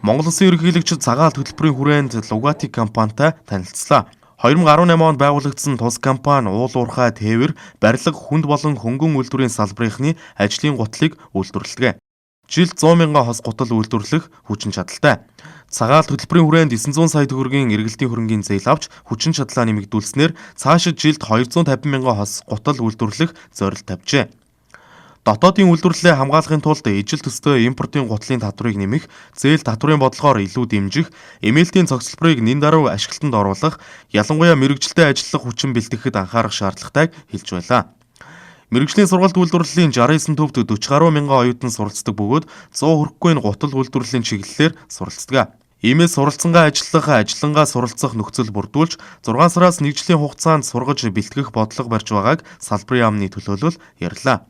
Монгол Улсын ерөнхийлөгчид цагаат хөтөлбөрийн хүрээнд Lugatti компанитай танилцлаа. 2018 онд байгуулагдсан тус компани уул уурхай тээвэр, барилга, хүнд болон хөнгөн үйлдвэрийн салбарынхны ажлын гутлыг үйлдвэрлэдэг. Жилд 100 мянган хос гутал үйлдвэрлэх хүчин чадалтай. Цагаат хөтөлбөрийн хүрээнд 900 сая төгрөгийн эргэлтийн хөрөнгийн зээл авч хүчин чадлаа нэмэгдүүлснээр цаашид жилд 250 мянган хос гутал үйлдвэрлэх зорилт тавьжээ. Дотоодын үйлдвэрлэлээ хамгаалахын тулд ижил төстэй импортын гутлын татварыг нэмэх, зээл татврын бодлогоор илүү дэмжих, эмээлтийн цогцлборыг нэн даруй ашиглалтанд оруулах, ялангуяа мэргэжилтэд ажиллах хүчин бэлтгэхэд анхаарах шаардлагатайг хэлж байлаа. Мэргэжлийн сургалт үйлдвэрлэлийн 69 төвд 40 гаруй мянган оюутан суралцдаг бөгөөд 100 хүрэхгүй нь гутал үйлдвэрлэлийн чиглэлээр суралцдаг. Иймээс суралцсангаа ажиллах, ажиллангаа суралцах нөхцөл бүрдүүлж 6 сараас 1 жилийн хугацаанд сургаж бэлтгэх бодлого барьж байгааг салбарын яамны төлөөлөл ярьлаа.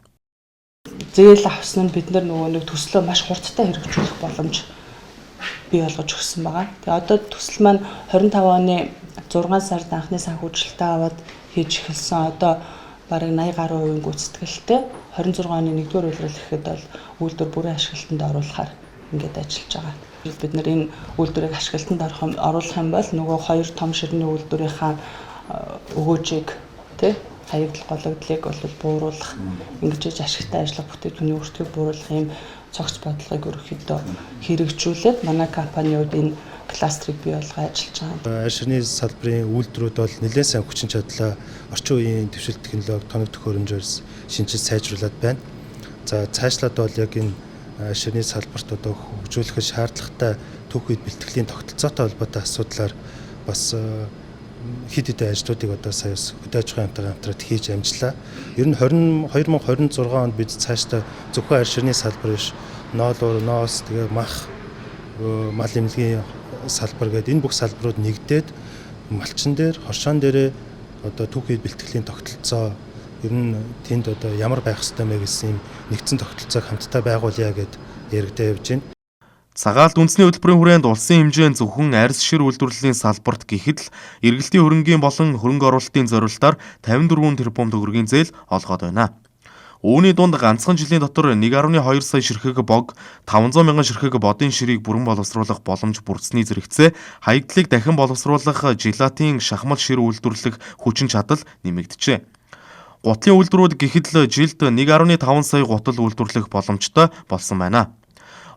Зээл авсан нь бид нар нэг төслөө маш хурдтай хэрэгжүүлэх боломж бий болгож өгсөн байгаа. Тэгээ одоо төсөл маань 25 оны 6 сард анхны санхүүжилтээ аваад хийж эхэлсэн. Одоо бараг 80 гаруй % гүйцэтгэлтэй 26 оны 1-р улирал гэхэд бол үйлдвэр бүрэн ашиглалтанд оруулахаар ингээд ажиллаж байгаа. Бид нар энэ үйлдвэрийг ашиглалтанд оруулах юм бол нөгөө хоёр том ширхний үйлдвэрийнхаа өгөөжийг хаягдл гологдлыг бол бууруулах, ингэж ашигтай ажиллах бүтээгдэхүүний өртгийг бууруулах юм цогц бодлогыг ерөнхийдөө хэрэгжүүлээд манай компанийн хувьд энэ кластерыг бий болгож ажиллаж байгаа. Ашигны салбарын үйлдвэрүүд бол нэлээд сайн хүчин чадлаа, орчин үеийн дэвшилт технологи, тоног төхөөрөмжөөр шинжилж сайжруулад байна. За цаашлаад бол яг энэ ашигны салбарт одоо хөгжүүлэх шаардлагатай түүхийд бэлтгэлийн тогтолцоотой холбоотой асуудлаар бас хэд хэдэн ажлуудыг одоо сая хөдөө аж ахуйн хамтраад хийж амжлаа. Ер нь 2026 онд бид цаашдаа зөвхөн арширны салбар биш, ноолуур, ноос, тэгээ мах, мал эмнэлгийн салбар гэдэг энэ бүх салбарууд нэгдээд малчин дээр, хоршоон дээрээ одоо түүхийд бэлтгэлийн тогтолцоо ер нь тэнд одоо ямар байх ёстой мэ гэсэн юм нэгдсэн тогтолцоог хамтдаа байгуулъя гэд яригдаа явж байна. Цагаалт үндэсний хөтөлбөрийн хүрээнд улсын хэмжээнд зөвхөн арьс шир үйлдвэрлэлийн салбарт гэхэд л эргэлтийн хөрөнгийн болон хөрөнгө оруулалтын зорилтоор 54 тэрбум төгрөгийн зээл олгоод байна. Үүний дунд ганцхан жилийн дотор 1.2 сая ширхэг бог, 500 мянган ширхэг бодын ширийг бүрэн боловсруулах боломж бүрдсэний зэрэгцээ хаягдлыг дахин боловсруулах желатин шахмал шир үйлдвэрлэх хүчин чадал нэмэгджээ. Гутлын үйлдвэрүүд гэхэд л жилд 1.5 сая гутал үйлдвэрлэх боломжтой болсон байна.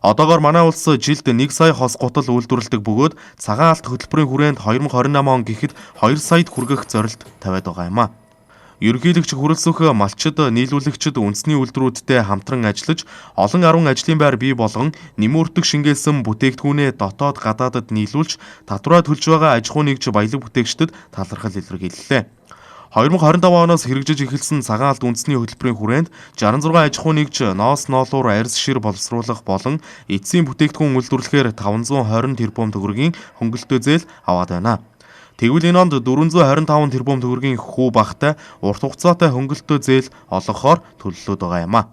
Одоогоор манай улс жилд 1 сая хос гутал үйлдвэрлэдэг бөгөөд цагаан алт хөтөлбөрийн хүрээнд 2028 он гэхэд 2 саяд хүргэх зорилт тавиад байгаа юм а. Ерөнхийлөгч хүрэлцэх малчид, нийлүүлэгчид үндэсний үйлдвэрүүдтэй хамтран ажиллаж олон 10 ажлын байр бий болгон нэмүртэг шингээсэн бүтээгдэхүүнээ дотоод гадаадад нийлүүлж татвараа төлж байгаа аж ахуй нэгж баялаг бүтээгчдэд талархал илэрхийллээ. 2025 оноос хэрэгжиж эхэлсэн цагаан алт үндэсний хөтөлбөрийн хүрээнд 66 аж ахуй нэгж ноос ноолуур арьс шир боловсруулах болон эцсийн бүтээгдэхүүн үйлдвэрлэхээр 520 тэрбум төгрөгийн хөнгөлөлтөө зээл аваад байна. Тэгвэл энэ онд 425 тэрбум төгрөгийн хүү багтай урт хугацаатай хөнгөлөлтөө зээл олгохоор төлөвлөд байгаа юм а.